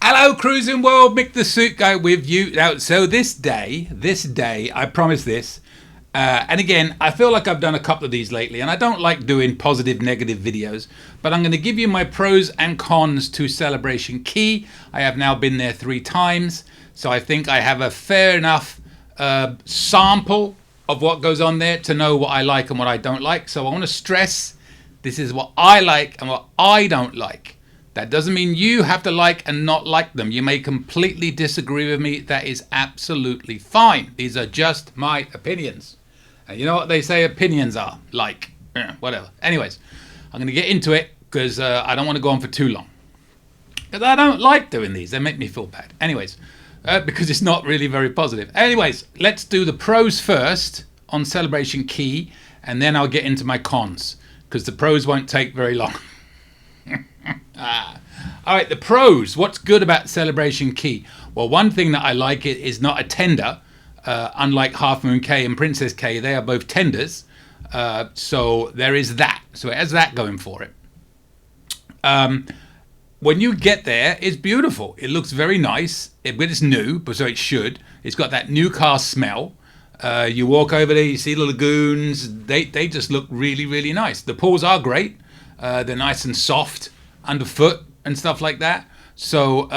Hello, cruising world, Mick the Suit Guy with you. Now, so this day, I promise this, and again, I feel like I've done a couple of these lately, and I don't like doing positive, negative videos, but I'm going to give you my pros and cons to Celebration Key. I have now been there 3 times, so I think I have a fair enough sample of what goes on there to know what I like and what I don't like. So I want to stress, this is what I like and what I don't like. That doesn't mean you have to like and not like them. You may completely disagree with me. That is absolutely fine. These are just my opinions. And you know what they say opinions are? Like, whatever. Anyways, I'm going to get into it because I don't want to go on for too long. Because I don't like doing these. They make me feel bad. Anyways, because it's not really very positive. Anyways, let's do the pros first on Celebration Key. And then I'll get into my cons. Because the pros won't take very long. All right, the pros. What's good about Celebration Key? Well, one thing that I like is not a tender. Unlike Half Moon Cay and Princess Cay, they are both tenders. So there is that. So it has that going for it. When you get there, it's beautiful. It looks very nice. It's new, but so it should. It's got that new car smell. You walk over there, you see the lagoons. They just look really, really nice. The pools are great. They're nice and soft underfoot and stuff like that. So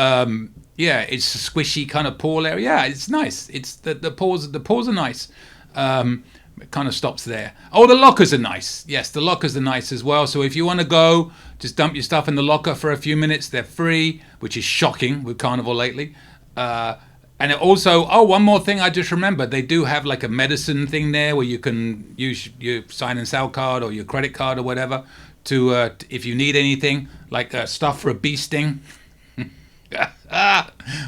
yeah, it's a squishy kind of pool area. Yeah, it's nice. It's the pools are nice. It kind of stops there. Oh, the lockers are nice. Yes, the lockers are nice as well. So if you want to go, just dump your stuff in the locker for a few minutes. They're free, which is shocking with Carnival lately. And it also, one more thing I just remembered. They do have like a medicine thing there where you can use your sign and sell card or your credit card or whatever to if you need anything, like stuff for a bee sting.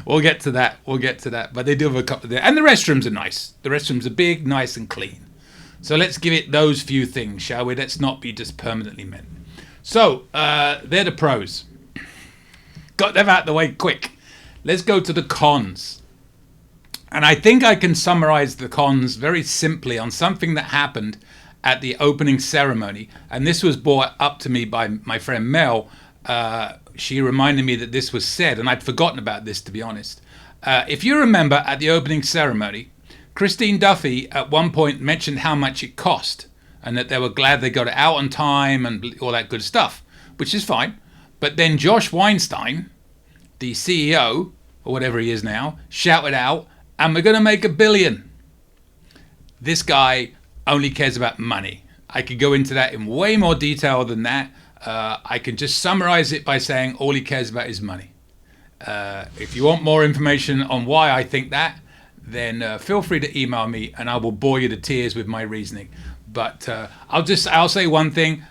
We'll get to that. But they do have a couple there. And the restrooms are nice. The restrooms are big, nice and clean. So let's give it those few things, shall we? Let's not be just permanently men. So they're the pros. Got them out of the way quick. Let's go to the cons. And I think I can summarize the cons very simply on something that happened at the opening ceremony. And this was brought up to me by my friend Mel. She reminded me that this was said, and I'd forgotten about this, to be honest. If you remember, at the opening ceremony, Christine Duffy at one point mentioned how much it cost and that they were glad they got it out on time and all that good stuff, which is fine. But then Josh Weinstein, the CEO, or whatever he is now, shouted out, and we're going to make $1 billion. This guy only cares about money. I could go into that in way more detail than that. I can just summarize it by saying all he cares about is money. If you want more information on why I think that, then feel free to email me and I will bore you to tears with my reasoning. But I'll say one thing.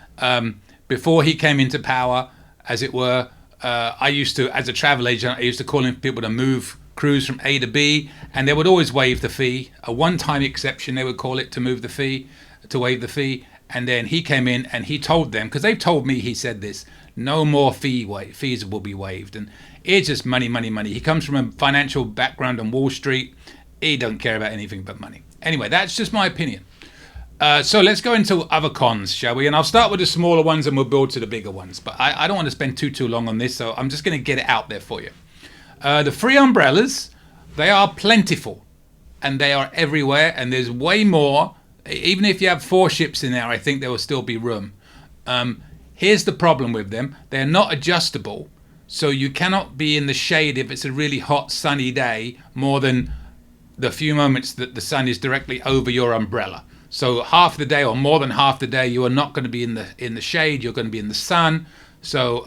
Before he came into power, as it were, I used to, as a travel agent, I used to call in people to move crews from A to B, and they would always waive the fee. A one-time exception, they would call it, to waive the fee. And then he came in and he told them, because they've told me, he said this, no more fees will be waived. And it's just money, money, money. He comes from a financial background on Wall Street. He don't care about anything but money. Anyway, that's just my opinion. So let's go into other cons, shall we? And I'll start with the smaller ones and we'll build to the bigger ones. But I don't want to spend too long on this, so I'm just going to get it out there for you. The free umbrellas, they are plentiful. And they are everywhere. And there's way more. Even if you have 4 ships in there, I think there will still be room. Here's the problem with them. They're not adjustable. So you cannot be in the shade if it's a really hot, sunny day more than the few moments that the sun is directly over your umbrella. So half the day or more than half the day, you are not going to be in the shade. You're going to be in the sun. So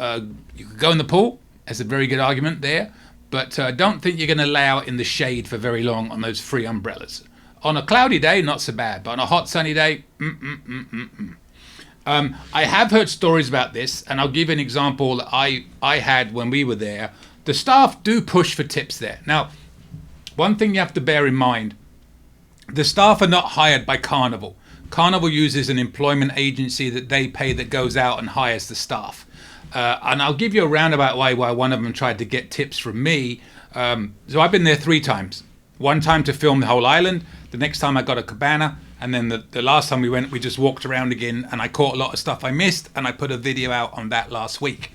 you could go in the pool. That's a very good argument there. But don't think you're going to lay out in the shade for very long on those free umbrellas. On a cloudy day, not so bad. But on a hot, sunny day, I have heard stories about this. And I'll give you an example that I had when we were there. The staff do push for tips there. Now, one thing you have to bear in mind, the staff are not hired by Carnival. Carnival uses an employment agency that they pay that goes out and hires the staff. And I'll give you a roundabout way why one of them tried to get tips from me. So I've been there 3 times. One time to film the whole island. The next time I got a cabana. And then the last time we went, we just walked around again. And I caught a lot of stuff I missed. And I put a video out on that last week.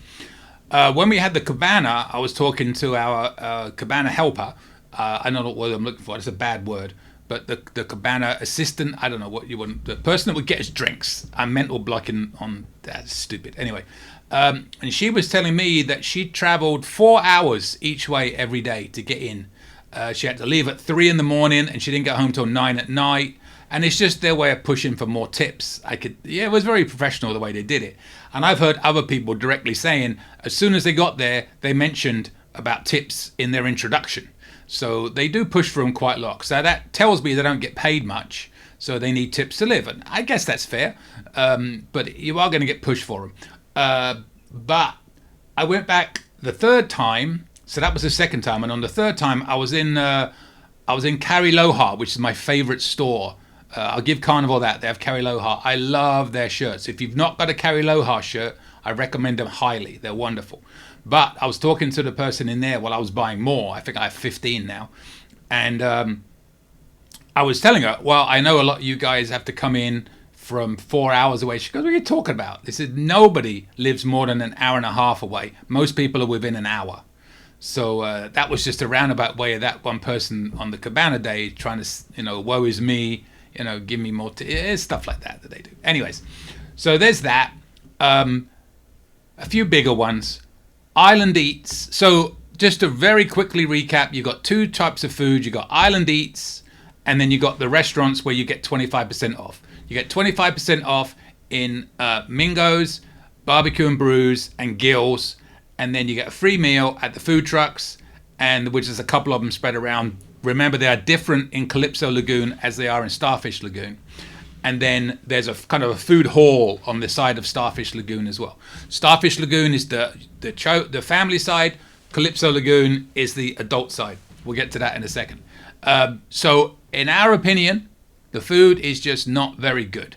When we had the cabana, I was talking to our cabana helper. I don't know what word I'm looking for. It's a bad word. But the cabana assistant, I don't know what you want. The person that would get us drinks. I'm mental blocking on that's stupid. Anyway, and she was telling me that she traveled 4 hours each way every day to get in. She had to leave at 3 in the morning, and she didn't get home till 9 at night. And it's just their way of pushing for more tips. It was very professional the way they did it. And I've heard other people directly saying, as soon as they got there, they mentioned about tips in their introduction. So they do push for them quite a lot. So that tells me they don't get paid much. So they need tips to live. And I guess that's fair. But you are going to get pushed for them. But I went back the third time. So that was the second time. And on the third time, I was in Carnival, which is my favorite store. I'll give Carnival that. They have Carnival. I love their shirts. If you've not got a Carnival shirt, I recommend them highly. They're wonderful. But I was talking to the person in there while I was buying more. I think I have 15 now. And I was telling her, well, I know a lot of you guys have to come in from 4 hours away. She goes, what are you talking about? This is nobody lives more than an hour and a half away. Most people are within an hour. So that was just a roundabout way of that one person on the cabana day trying to, woe is me, give me more, stuff like that they do. Anyways, so there's that. A few bigger ones. Island eats. So just to very quickly recap, you got two types of food. You got island eats, and then you got the restaurants where you get 25% off. You get 25% off in Mingo's, Barbecue and Brews, and Gill's. And then you get a free meal at the food trucks, and which is a couple of them spread around. Remember, they are different in Calypso Lagoon as they are in Starfish Lagoon. And then there's a kind of a food hall on the side of Starfish Lagoon as well. Starfish Lagoon is the family side. Calypso Lagoon is the adult side. We'll get to that in a second. So in our opinion, the food is just not very good.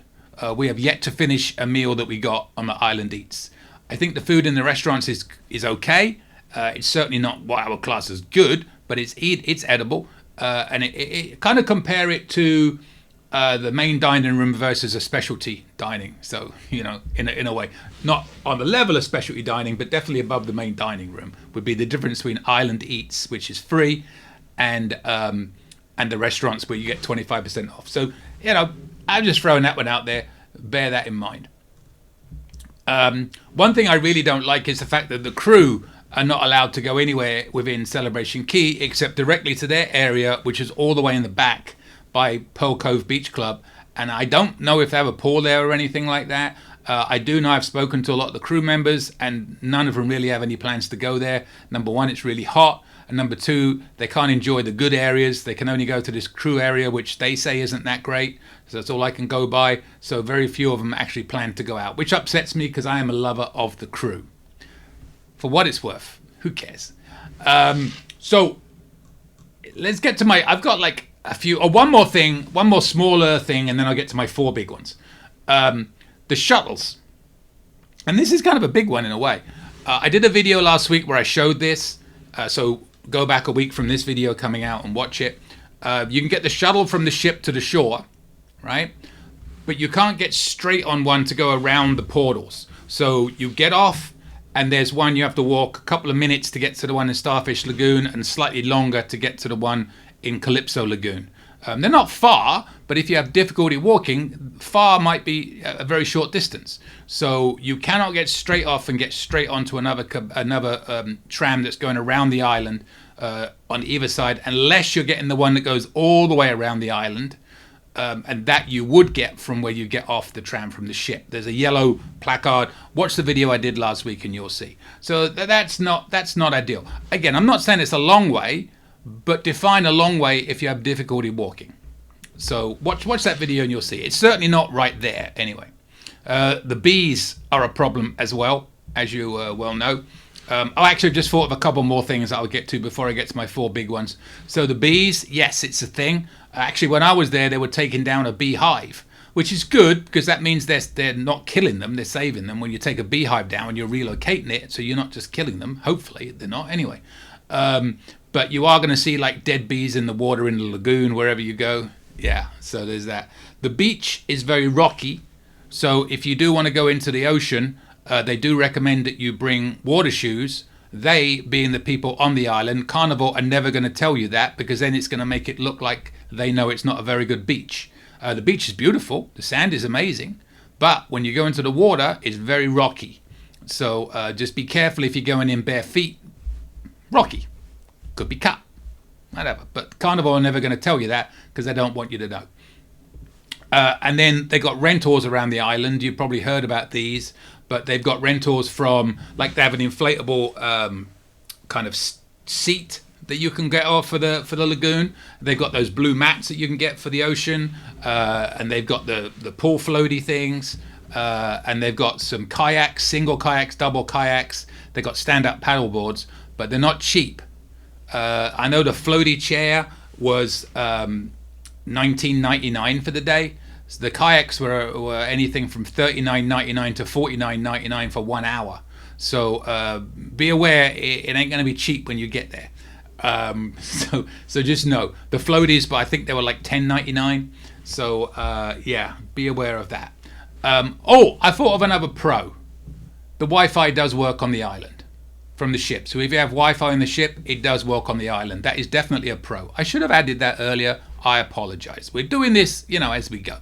We have yet to finish a meal that we got on the Island Eats. I think the food in the restaurants is okay. It's certainly not what our class is good, but it's edible. And it kind of compare it to the main dining room versus a specialty dining. So, in a way, not on the level of specialty dining, but definitely above the main dining room would be the difference between Island Eats, which is free, and the restaurants where you get 25% off. So, I'm just throwing that one out there. Bear that in mind. One thing I really don't like is the fact that the crew are not allowed to go anywhere within Celebration Key except directly to their area, which is all the way in the back by Pearl Cove Beach Club. And I don't know if they have a pool there or anything like that. I do know I've spoken to a lot of the crew members, and none of them really have any plans to go there. Number one, it's really hot. And number two, they can't enjoy the good areas. They can only go to this crew area, which they say isn't that great. So that's all I can go by. So very few of them actually plan to go out, which upsets me because I am a lover of the crew. For what it's worth, who cares? So let's get to I've got like a few, one more smaller thing, and then I'll get to my four big ones. The shuttles. And this is kind of a big one in a way. I did a video last week where I showed this. So go back a week from this video coming out and watch it. You can get the shuttle from the ship to the shore, right? But you can't get straight on one to go around the portals. So you get off, and there's one you have to walk a couple of minutes to get to the one in Starfish Lagoon, and slightly longer to get to the one in Calypso Lagoon. They're not far, but if you have difficulty walking, far might be a very short distance. So you cannot get straight off and get straight onto another tram that's going around the island on either side, unless you're getting the one that goes all the way around the island, and that you would get from where you get off the tram from the ship. There's a yellow placard. Watch the video I did last week and you'll see. So that's not ideal. Again, I'm not saying it's a long way, but define a long way if you have difficulty walking. So watch that video and you'll see. It's certainly not right there anyway. The bees are a problem as well, as you well know. I actually just thought of a couple more things I'll get to before I get to my four big ones. So the bees, yes, it's a thing. Actually, when I was there, they were taking down a beehive, which is good because that means they're not killing them, they're saving them. When you take a beehive down, you're relocating it, so you're not just killing them. Hopefully, they're not anyway. But you are going to see like dead bees in the water in the lagoon wherever you go. Yeah, so there's that. The beach is very rocky. So if you do want to go into the ocean, They do recommend that you bring water shoes. They, being the people on the island, Carnival are never going to tell you that, because then it's going to make it look like they know it's not a very good beach. The beach is beautiful. The sand is amazing. But when you go into the water, it's very rocky. So just be careful if you're going in bare feet. Rocky. Could be cut. Whatever. But Carnival are never going to tell you that, because they don't want you to know. And then they got rentals around the island. You've probably heard about these. But they've got rentals from, like, they have an inflatable kind of seat that you can get off for the lagoon. They've got those blue mats that you can get for the ocean, and they've got the pool floaty things, and they've got some kayaks, single kayaks, double kayaks. They've got stand-up paddle boards, but they're not cheap. I know the floaty chair was $19.99 for the day. So the kayaks were anything from $39.99 to $49.99 for 1 hour. So be aware, it ain't going to be cheap when you get there. So just know the floaties, but I think they were like $10.99. So yeah, be aware of that. I thought of another pro. The Wi-Fi does work on the island from the ship. So if you have Wi-Fi on the ship, it does work on the island. That is definitely a pro. I should have added that earlier. I apologize. We're doing this, as we go.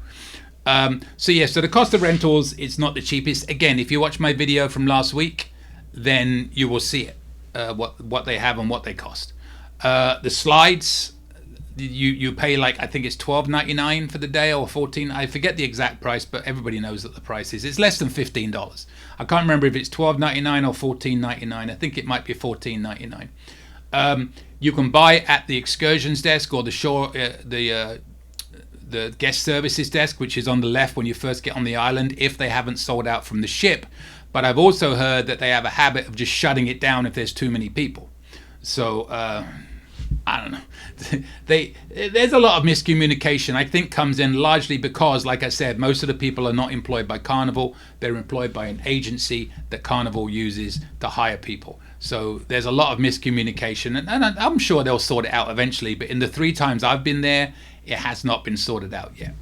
So the cost of rentals, it's not the cheapest. Again, if you watch my video from last week, then you will see it, what they have and what they cost. The slides, you pay, like, I think it's $12.99 for the day, or $14. I forget the exact price, but everybody knows that the price is. It's less than $15. I can't remember if it's $12.99 or $14.99. I think it might be $14.99. You can buy at the excursions desk or the shore, the guest services desk, which is on the left when you first get on the island, if they haven't sold out from the ship. But I've also heard that they have a habit of just shutting it down if there's too many people. So I don't know. There's a lot of miscommunication, I think, comes in largely because, like I said, most of the people are not employed by Carnival. They're employed by an agency that Carnival uses to hire people. So there's a lot of miscommunication, and I'm sure they'll sort it out eventually. But in the 3 times I've been there, it has not been sorted out yet.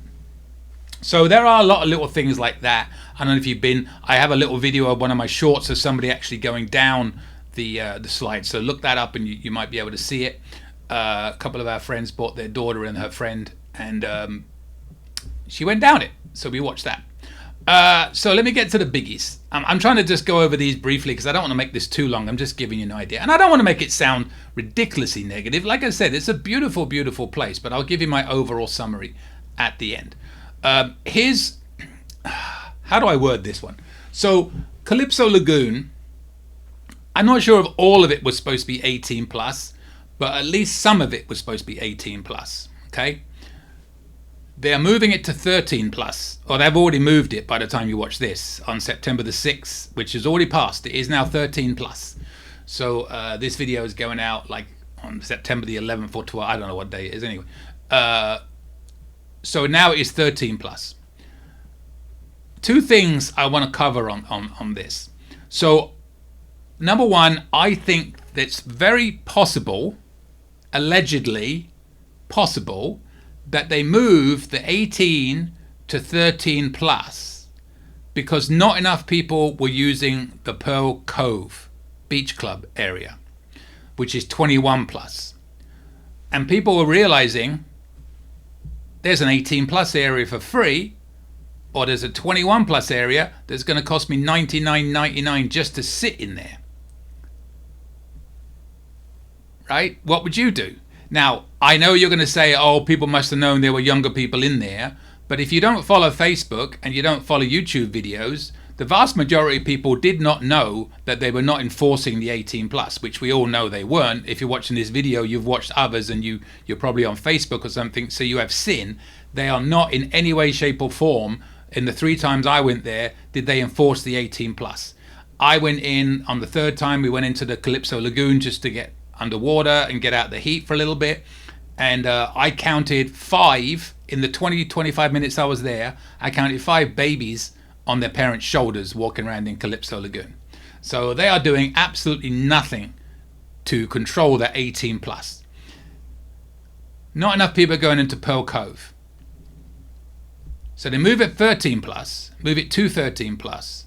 So there are a lot of little things like that. I don't know if you've been. I have a little video of one of my shorts of somebody actually going down the slide. So look that up, and you might be able to see it. A couple of our friends brought their daughter and her friend, and she went down it. So we watched that. So let me get to the biggies. I'm trying to just go over these briefly because I don't want to make this too long. I'm just giving you an idea. And I don't want to make it sound ridiculously negative. Like I said, it's a beautiful, beautiful place, but I'll give you my overall summary at the end. Here's, how do I word this one? So Calypso Lagoon, I'm not sure if all of it was supposed to be 18 plus, but at least some of it was supposed to be 18 plus, okay? They're moving it to 13 plus, or they've already moved it by the time you watch this on September the 6th, which has already passed. It is now 13 plus. So this video is going out like on September the 11th or 12th. I don't know what day it is anyway. So now it is 13 plus. 2 things I want to cover on this. So number one, I think that's very possible, allegedly possible, that they moved the 18 to 13 plus because not enough people were using the Pearl Cove Beach Club area, which is 21 plus. And people were realizing there's an 18 plus area for free, or there's a 21 plus area that's going to cost me $99.99 just to sit in there. Right? What would you do? Now, I know you're going to say, oh, people must have known there were younger people in there. But if you don't follow Facebook and you don't follow YouTube videos, the vast majority of people did not know that they were not enforcing the 18 plus, which we all know they weren't. If you're watching this video, you've watched others and you're probably on Facebook or something, so you have seen. They are not in any way, shape or form. In the 3 times I went there, did they enforce the 18 plus. I went in on the 3rd time. We went into the Calypso Lagoon just to get underwater and get out the heat for a little bit, and I counted 5 in the 20-25 minutes I was there. I counted 5 babies on their parents' shoulders walking around in Calypso Lagoon. So they are doing absolutely nothing to control that 18 plus. Not enough people are going into Pearl Cove, so they move it 13 plus, move it to 13 plus.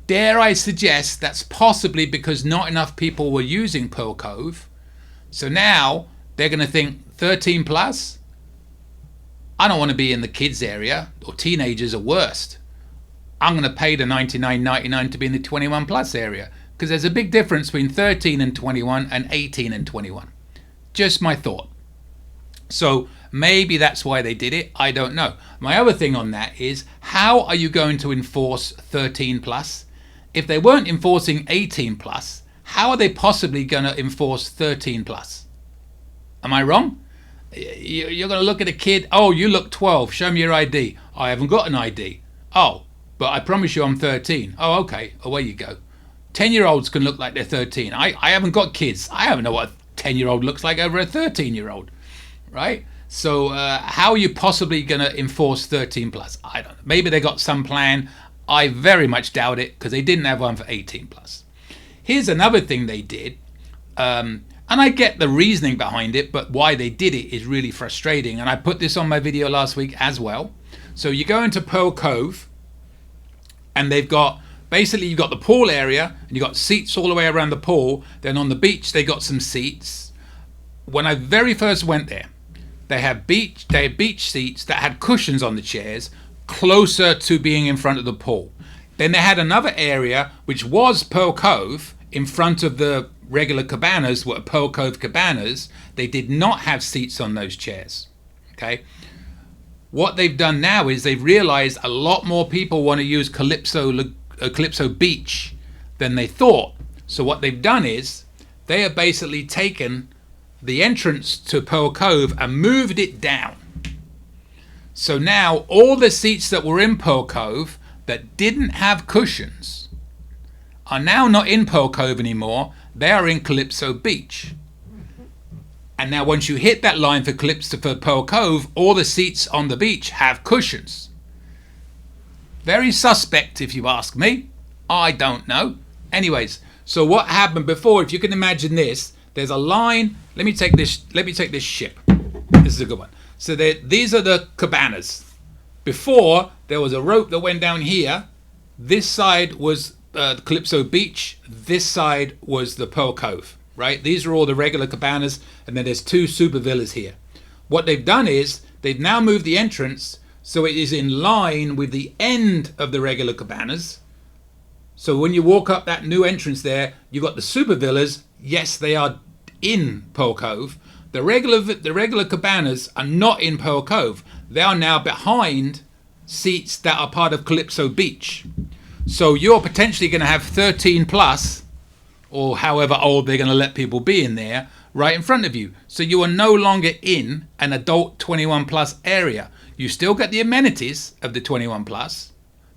dare I suggest that's possibly because not enough people were using Pearl Cove. So now they're going to think 13 plus. I don't want to be in the kids area, or teenagers are worst. I'm going to pay the $99.99 to be in the 21 plus area, because there's a big difference between 13 and 21 and 18 and 21. Just my thought. So maybe that's why they did it. I don't know. My other thing on that is, how are you going to enforce 13 plus? If they weren't enforcing 18 plus, how are they possibly going to enforce 13 plus? Am I wrong? You're going to look at a kid. Oh, you look 12. Show me your ID. I haven't got an ID. Oh, but I promise you I'm 13. Oh, okay. Away you go. 10-year-olds can look like they're 13. I haven't got kids. I don't know what a 10-year-old looks like over a 13-year-old. Right? So how are you possibly going to enforce 13 plus? I don't know. Maybe they got some plan. I very much doubt it, because they didn't have one for 18 plus. Here's another thing they did. And I get the reasoning behind it, but why they did it is really frustrating. And I put this on my video last week as well. So you go into Pearl Cove, and they've got, basically you've got the pool area, and you've got seats all the way around the pool. Then on the beach, they got some seats. When I very first went there, they had beach seats that had cushions on the chairs, closer to being in front of the pool. Then they had another area, which was Pearl Cove, in front of the regular cabanas, were Pearl Cove cabanas. They did not have seats on those chairs. Okay. What they've done now is they've realized a lot more people want to use Calypso Beach than they thought. So what they've done is they have basically taken the entrance to Pearl Cove and moved it down. So now all the seats that were in Pearl Cove that didn't have cushions are now not in Pearl Cove anymore. They are in Calypso Beach. And now once you hit that line for Pearl Cove, all the seats on the beach have cushions. Very suspect, if you ask me. I don't know. Anyways, so what happened before, if you can imagine this, there's a line. Let me take this ship. This is a good one. So these are the cabanas. Before, there was a rope that went down here. This side was Calypso Beach. This side was the Pearl Cove, right? These are all the regular cabanas, and then there's two super villas here. What they've done is they've now moved the entrance so it is in line with the end of the regular cabanas. So when you walk up that new entrance there, you've got the super villas. Yes, they are in Pearl Cove. The regular cabanas are not in Pearl Cove. They are now behind seats that are part of Calypso Beach. So you're potentially going to have 13 plus, or however old they're going to let people be in there, right in front of you. So you are no longer in an adult 21 plus area. You still get the amenities of the 21 plus,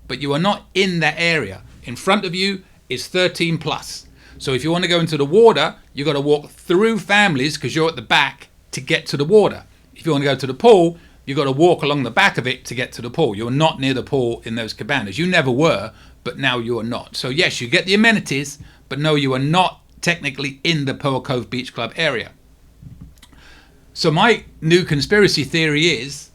but you are not in that area. In front of you is 13 plus. So if you want to go into the water, you've got to walk through families, because you're at the back, to get to the water. If you want to go to the pool, you've got to walk along the back of it to get to the pool. You're not near the pool in those cabanas. You never were, but now you are not. So yes, you get the amenities, but no, you are not technically in the Pearl Cove Beach Club area. So my new conspiracy theory is,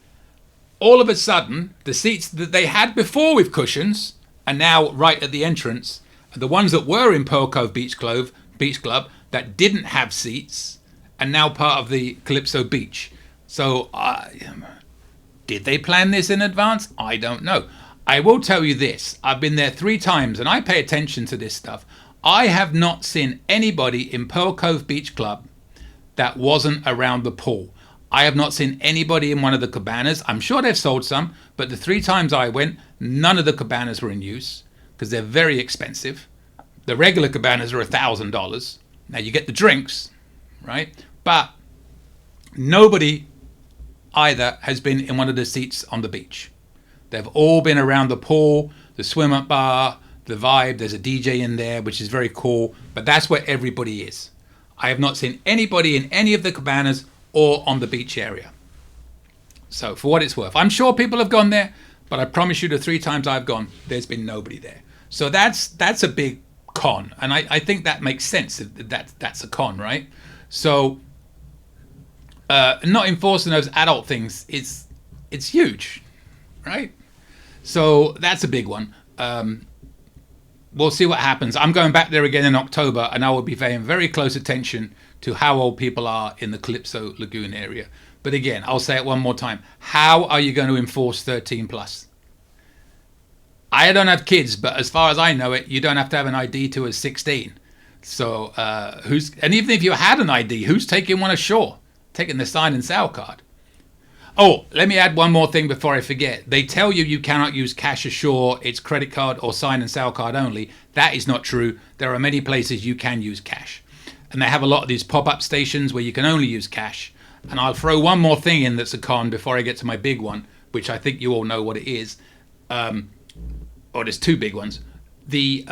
all of a sudden, the seats that they had before with cushions are now right at the entrance. The ones that were in Pearl Cove Beach Club that didn't have seats are now part of the Calypso Beach. So did they plan this in advance? I don't know. I will tell you this. I've been there 3 times and I pay attention to this stuff. I have not seen anybody in Pearl Cove Beach Club that wasn't around the pool. I have not seen anybody in one of the cabanas. I'm sure they've sold some, but the 3 times I went, none of the cabanas were in use, because they're very expensive. The regular cabanas are $1,000. Now you get the drinks, right? But nobody either has been in one of the seats on the beach. They've all been around the pool, the swim-up bar, the vibe. There's a DJ in there, which is very cool, but that's where everybody is. I have not seen anybody in any of the cabanas or on the beach area. So for what it's worth, I'm sure people have gone there, but I promise you the 3 times I've gone, there's been nobody there. So that's a big con, and I think that makes sense. That's a con, right? So not enforcing those adult things, it's huge, right? So that's a big one. we'll see what happens. I'm going back there again in October, and I will be paying very close attention to how old people are in the Calypso Lagoon area. But again, I'll say it one more time. How are you going to enforce 13 plus? I don't have kids, but as far as I know it, you don't have to have an ID to a 16. So and even if you had an ID, who's taking one ashore? Taking the sign and sale card. Oh, let me add one more thing before I forget. They tell you you cannot use cash ashore. It's credit card or sign and sale card only. That is not true. There are many places you can use cash. And they have a lot of these pop-up stations where you can only use cash. And I'll throw one more thing in that's a con before I get to my big one, which I think you all know what it is. Or there's two big ones. The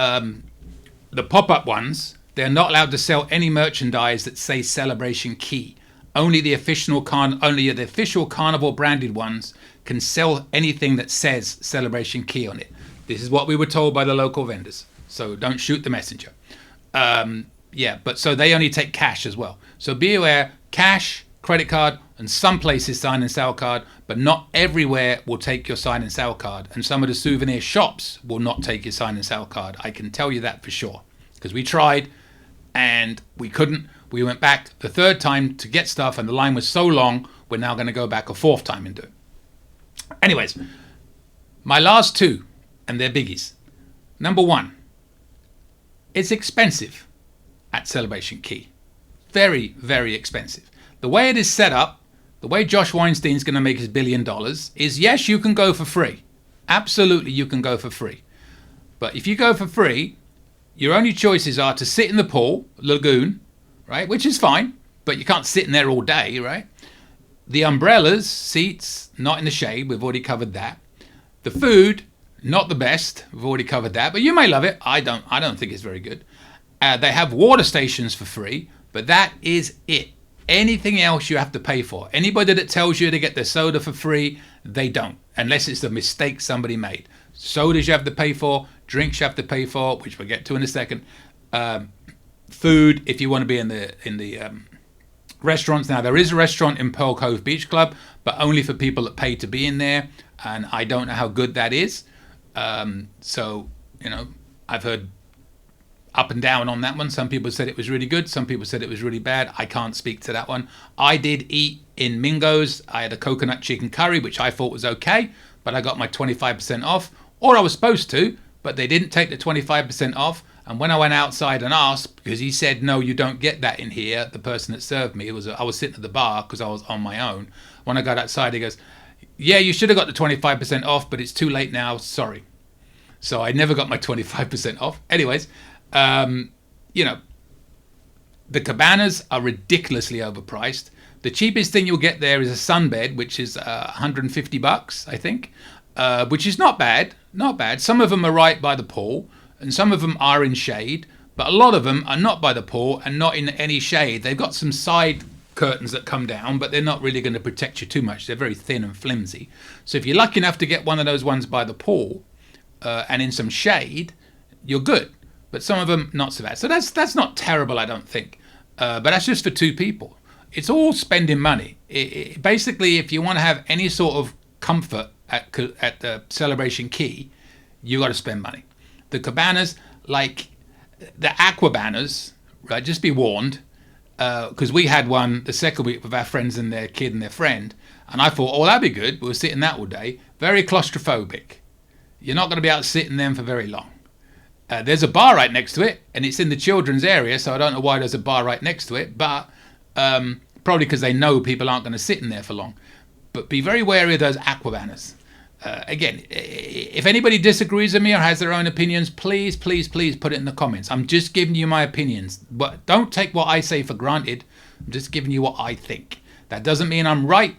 pop-up ones, they're not allowed to sell any merchandise that say Celebration Key. Only the official Carnival branded ones can sell anything that says Celebration Key on it. This is what we were told by the local vendors. So don't shoot the messenger. But so they only take cash as well. So be aware, cash, credit card, and some places sign and sale card, but not everywhere will take your sign and sale card. And some of the souvenir shops will not take your sign and sale card. I can tell you that for sure. Because we tried and we couldn't. We went back the third time to get stuff and the line was so long, we're now going to go back a fourth time and do it. Anyways, my last two, and they're biggies. Number one, it's expensive at Celebration Key. Very, very expensive. The way it is set up, the way Josh Weinstein's going to make his $1 billion is, yes, you can go for free. Absolutely, you can go for free. But if you go for free, your only choices are to sit in the pool, lagoon, right, which is fine, but you can't sit in there all day, right? The umbrellas, seats, not in the shade, we've already covered that. The food, not the best, we've already covered that, but you may love it. I don't think it's very good. They have water stations for free, but that is it. Anything else you have to pay for. Anybody that tells you to get their soda for free, they don't, unless it's a mistake somebody made. Sodas you have to pay for, drinks you have to pay for, which we'll get to in a second. Food, if you want to be in the restaurants. Now, there is a restaurant in Pearl Cove Beach Club, but only for people that pay to be in there, and I don't know how good that is. So, I've heard up and down on that one. Some people said it was really good. Some people said it was really bad. I can't speak to that one. I did eat in Mingo's. I had a coconut chicken curry, which I thought was okay, but I got my 25% off, or I was supposed to, but they didn't take the 25% off. And when I went outside and asked, because he said, no, you don't get that in here, the person that served me, I was sitting at the bar because I was on my own. When I got outside, he goes, yeah, you should have got the 25% off, but it's too late now, sorry. So I never got my 25% off. Anyways, the cabanas are ridiculously overpriced. The cheapest thing you'll get there is a sunbed, which is $150, I think, which is not bad. Not bad. Some of them are right by the pool, and some of them are in shade, but a lot of them are not by the pool and not in any shade. They've got some side curtains that come down, but they're not really going to protect you too much. They're very thin and flimsy. So if you're lucky enough to get one of those ones by the pool and in some shade, you're good. But some of them not so bad. So that's not terrible, I don't think. But that's just for two people. It's all spending money. Basically, if you want to have any sort of comfort at the Celebration Key, you got to spend money. The cabanas, like the aquabanas, right? Just be warned, because we had one the second week with our friends and their kid and their friend, and I thought, oh, that'd be good. We were sitting that all day. Very claustrophobic. You're not going to be out sitting them for very long. There's a bar right next to it, and it's in the children's area, so I don't know why there's a bar right next to it, but probably because they know people aren't going to sit in there for long. But be very wary of those aquabanas. Again, if anybody disagrees with me or has their own opinions, please put it in the comments. I'm just giving you my opinions, but don't take what I say for granted. I'm just giving you what I think. That doesn't mean I'm right,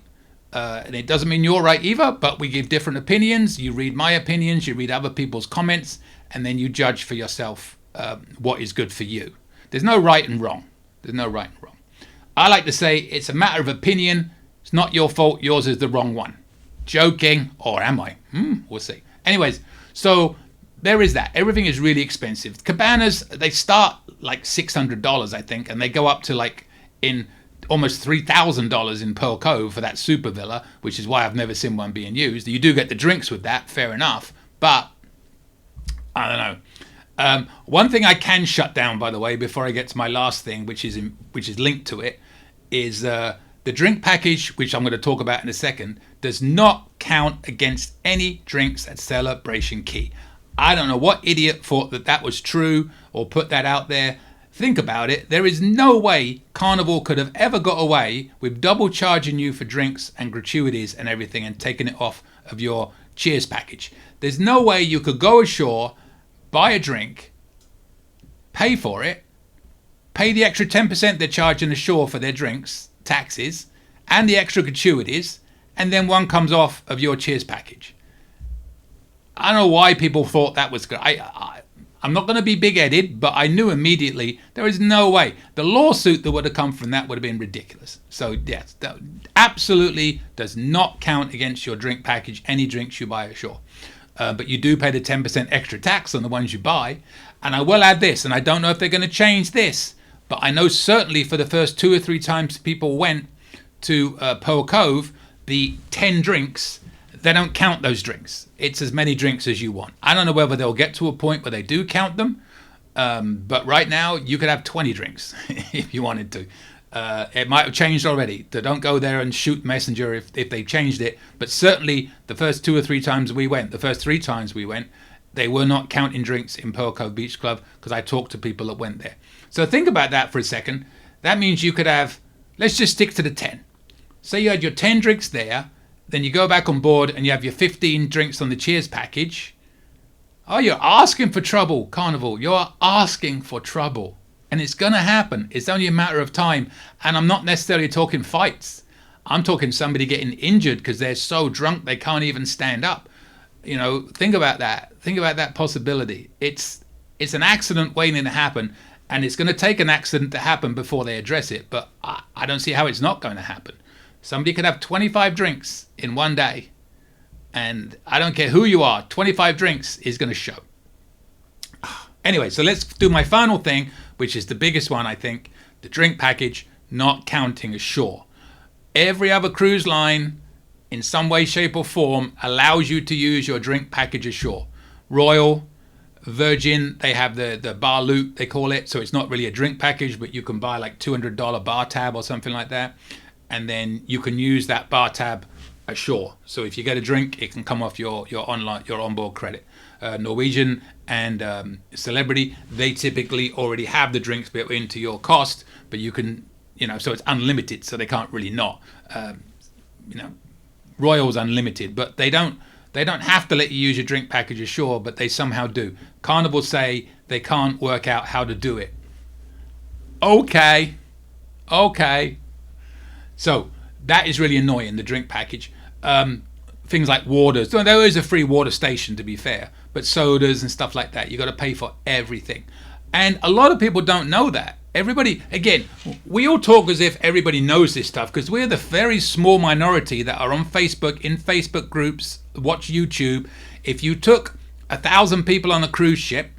and it doesn't mean you're right either, but we give different opinions. You read my opinions, you read other people's comments, and then you judge for yourself what is good for you. There's no right and wrong. I like to say it's a matter of opinion. It's not your fault. Yours is the wrong one. Joking, or am I? We'll see. Anyways, so there is that. Everything is really expensive. Cabanas, they start like $600, I think, and they go up to like in almost $3,000 in Pearl Cove for that super villa, which is why I've never seen one being used. You do get the drinks with that, fair enough, but I don't know. One thing I can shut down, by the way, before I get to my last thing, which is linked to it, is the drink package, which I'm going to talk about in a second, does not count against any drinks at Celebration Key. I don't know what idiot thought that was true or put that out there. Think about it. There is no way Carnival could have ever got away with double charging you for drinks and gratuities and everything and taking it off of your cheers package. There's no way you could go ashore, buy a drink, pay for it, pay the extra 10% they're charging ashore for their drinks, taxes, and the extra gratuities, and then one comes off of your cheers package. I don't know why people thought that was good. I'm not going to be big-headed, but I knew immediately there is no way. The lawsuit that would have come from that would have been ridiculous. So yes, that absolutely does not count against your drink package, any drinks you buy ashore. But you do pay the 10% extra tax on the ones you buy. And I will add this, and I don't know if they're going to change this, but I know certainly for the first 2 or 3 times people went to Pearl Cove, the 10 drinks, they don't count those drinks. It's as many drinks as you want. I don't know whether they'll get to a point where they do count them, but right now you could have 20 drinks if you wanted to. It might have changed already. So don't go there and shoot messenger if they changed it. But certainly the first 2 or 3 times we went, they were not counting drinks in Pearl Cove Beach Club because I talked to people that went there. So think about that for a second. That means you could have, let's just stick to the 10. Say you had your 10 drinks there, then you go back on board and you have your 15 drinks on the cheers package. Oh, you're asking for trouble, Carnival. You're asking for trouble. And it's going to happen. It's only a matter of time. And I'm not necessarily talking fights. I'm talking somebody getting injured because they're so drunk they can't even stand up. You know, think about that. Think about that possibility. It's an accident waiting to happen. And it's going to take an accident to happen before they address it. But I don't see how it's not going to happen. Somebody could have 25 drinks in one day. And I don't care who you are, 25 drinks is going to show. Anyway, so let's do my final thing, which is the biggest one, I think. The drink package not counting ashore. Every other cruise line, in some way, shape or form, allows you to use your drink package ashore. Royal, Virgin, they have the bar loot, they call it. So it's not really a drink package, but you can buy like $200 bar tab or something like that. And then you can use that bar tab ashore. So if you get a drink, it can come off your onboard credit. Norwegian and Celebrity, they typically already have the drinks built into your cost, but you can, so it's unlimited, so they can't really not. Royal's unlimited, but they don't have to let you use your drink package ashore, but they somehow do. Carnival say they can't work out how to do it. Okay. So that is really annoying, the drink package. Things like waters. So there is a free water station, to be fair, but sodas and stuff like that, you got to pay for everything. And a lot of people don't know that. Everybody, again, we all talk as if everybody knows this stuff because we're the very small minority that are on Facebook, in Facebook groups, watch YouTube. If you took 1,000 people on a cruise ship,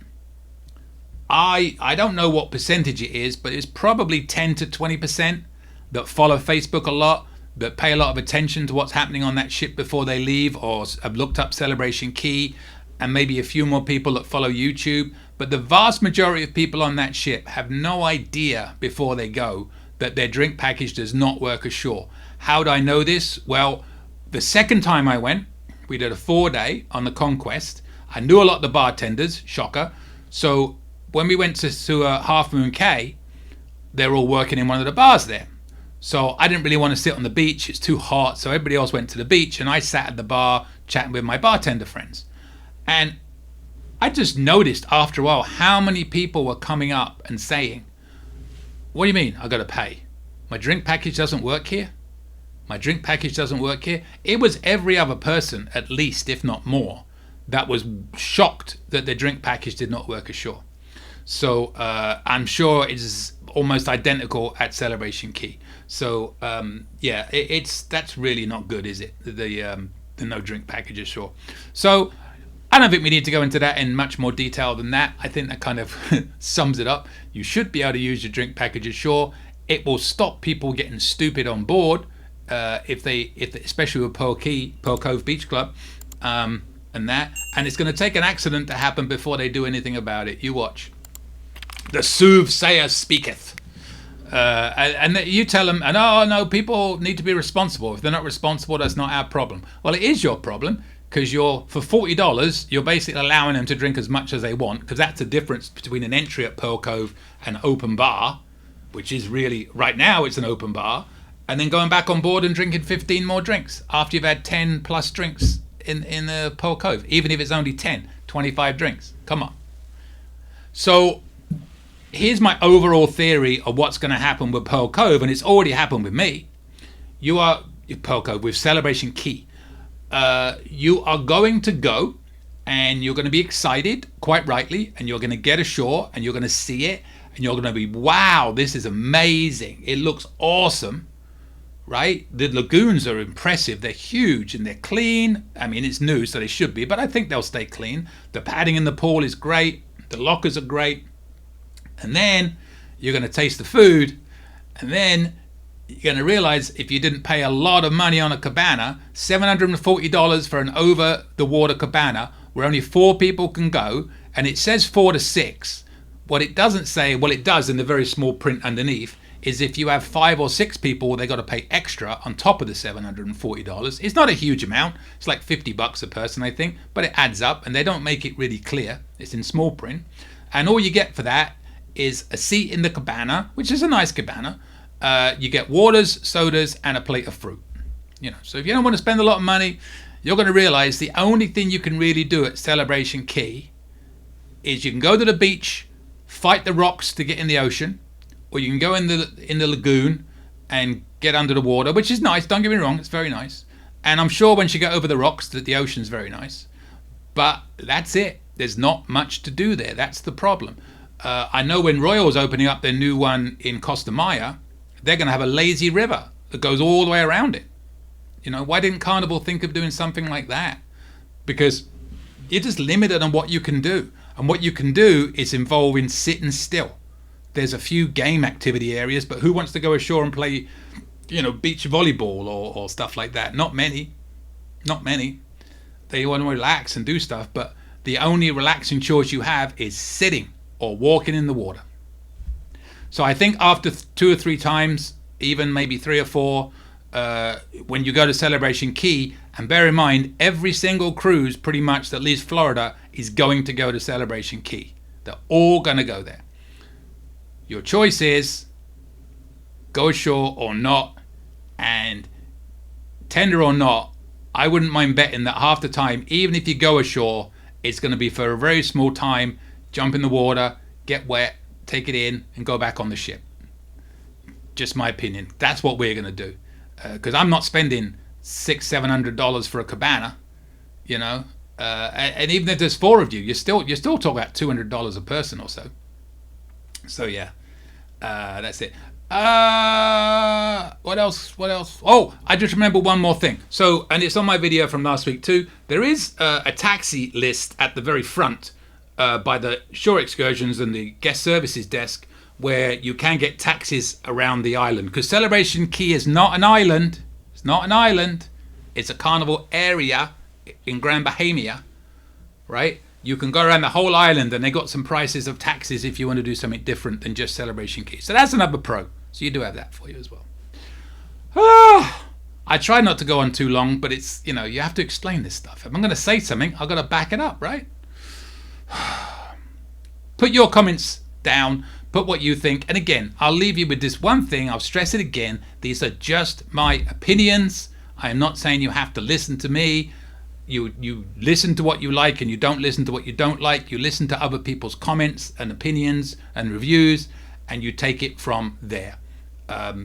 I don't know what percentage it is, but it's probably 10 to 20% that follow Facebook a lot, that pay a lot of attention to what's happening on that ship before they leave, or have looked up Celebration Key, and maybe a few more people that follow YouTube. But the vast majority of people on that ship have no idea before they go that their drink package does not work ashore. How do I know this? Well, the second time I went, we did a 4-day on the Conquest. I knew a lot of the bartenders, shocker. So when we went to Half Moon Cay, they're all working in one of the bars there. So I didn't really want to sit on the beach. It's too hot. So everybody else went to the beach and I sat at the bar chatting with my bartender friends. And I just noticed after a while how many people were coming up and saying, what do you mean I got to pay? My drink package doesn't work here? My drink package doesn't work here? It was every other person, at least, if not more, that was shocked that their drink package did not work ashore. So I'm sure it's almost identical at Celebration Key. So that's really not good, is it? The no drink package ashore. So I don't think we need to go into that in much more detail than that. I think that kind of sums it up. You should be able to use your drink package ashore. It will stop people getting stupid on board if they especially with Pearl Cove Beach Club. and that, and it's going to take an accident to happen before they do anything about it. You watch. The soothsayer speaketh. And you tell them, and oh no, people need to be responsible. If they're not responsible, that's not our problem. Well, it is your problem, because you're, for $40, you're basically allowing them to drink as much as they want, because that's the difference between an entry at Pearl Cove and an open bar, which is really, right now it's an open bar, and then going back on board and drinking 15 more drinks after you've had 10 plus drinks in the Pearl Cove, even if it's only 10, 25 drinks. Come on. So here's my overall theory of what's going to happen with Pearl Cove, and it's already happened with me. You are Pearl Cove with Celebration Key. You are going to go, and you're going to be excited, quite rightly, and you're going to get ashore, and you're going to see it, and you're going to be, wow, this is amazing. It looks awesome, right? The lagoons are impressive. They're huge and they're clean. I mean, it's new, so they should be, but I think they'll stay clean. The padding in the pool is great. The lockers are great. And then you're going to taste the food, and then you're going to realize, if you didn't pay a lot of money on a cabana, $740 for an over-the-water cabana where only 4 people can go, and it says 4 to 6. What it doesn't say, well, it does in the very small print underneath, is if you have 5 or 6 people, they got to pay extra on top of the $740. It's not a huge amount. It's like $50 a person, I think, but it adds up, and they don't make it really clear. It's in small print, and all you get for that is a seat in the cabana, which is a nice cabana. You get waters, sodas, and a plate of fruit. You know, so if you don't want to spend a lot of money, you're going to realize the only thing you can really do at Celebration Key is you can go to the beach, fight the rocks to get in the ocean, or you can go in the lagoon and get under the water, which is nice. Don't get me wrong, it's very nice. And I'm sure once you get over the rocks, that the ocean's very nice. But that's it. There's not much to do there. That's the problem. I know when Royal's opening up their new one in Costa Maya, they're going to have a lazy river that goes all the way around it. You know, why didn't Carnival think of doing something like that? Because you're just limited on what you can do. And what you can do is involving sitting still. There's a few game activity areas, but who wants to go ashore and play, you know, beach volleyball or stuff like that? Not many. Not many. They want to relax and do stuff, but the only relaxing choice you have is sitting or walking in the water. So I think after 2 or 3 times, even maybe 3 or 4, when you go to Celebration Key, and bear in mind, every single cruise pretty much that leaves Florida is going to go to Celebration Key. They're all going to go there. Your choice is go ashore or not, and tender or not, I wouldn't mind betting that half the time, even if you go ashore, it's going to be for a very small time. Jump in the water, get wet, take it in, and go back on the ship. Just my opinion. That's what we're going to do. Because I'm not spending $600-700 for a cabana, you know. And even if there's 4 of you, you're still talking about $200 a person or so. So yeah, that's it. What else? Oh, I just remember one more thing. So, and it's on my video from last week too. There is a taxi list at the very front. By the shore excursions and the guest services desk, where you can get taxis around the island, because Celebration Key is not an island. It's not an island. It's a Carnival area in Grand Bahama, right? You can go around the whole island, and they got some prices of taxis if you want to do something different than just Celebration Key. So that's another pro. So you do have that for you as well. I try not to go on too long, but it's, you know, you have to explain this stuff. If I'm going to say something, I've got to back it up, right? Put your comments down, put what you think, and again, I'll leave you with this one thing. I'll stress it again. These are just my opinions. I am not saying you have to listen to me. You listen to what you like, and you don't listen to what you don't like. You listen to other people's comments and opinions and reviews, and you take it from there.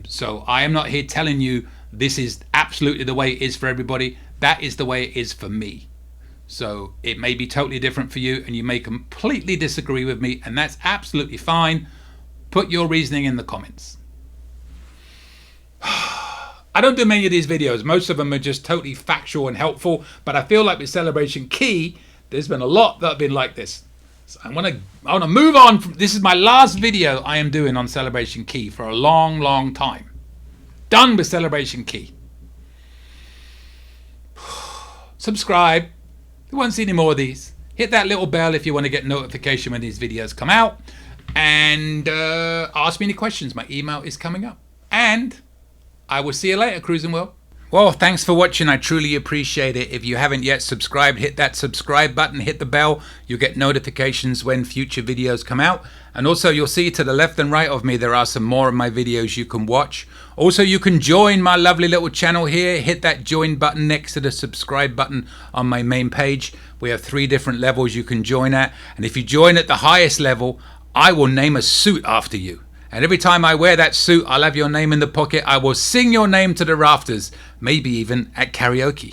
So I am not here telling you this is absolutely the way it is for everybody. That is the way it is for me. So it may be totally different for you, and you may completely disagree with me, and that's absolutely fine. Put your reasoning in the comments. I don't do many of these videos. Most of them are just totally factual and helpful, but I feel like with Celebration Key, there's been a lot that have been like this. So I want to move on. This is my last video I am doing on Celebration Key for a long, long time. Done with Celebration Key. Subscribe. you won't see any more of these. Hit that little bell if you want to get notification when these videos come out. And ask me any questions. My email is coming up. And I will see you later, Cruising World. Well, thanks for watching. I truly appreciate it. If you haven't yet subscribed, hit that subscribe button, hit the bell. You'll get notifications when future videos come out. And also, you'll see to the left and right of me, there are some more of my videos you can watch. Also, you can join my lovely little channel here. Hit that join button next to the subscribe button on my main page. We have 3 different levels you can join at. And if you join at the highest level, I will name a suit after you. And every time I wear that suit, I'll have your name in the pocket. I will sing your name to the rafters, maybe even at karaoke.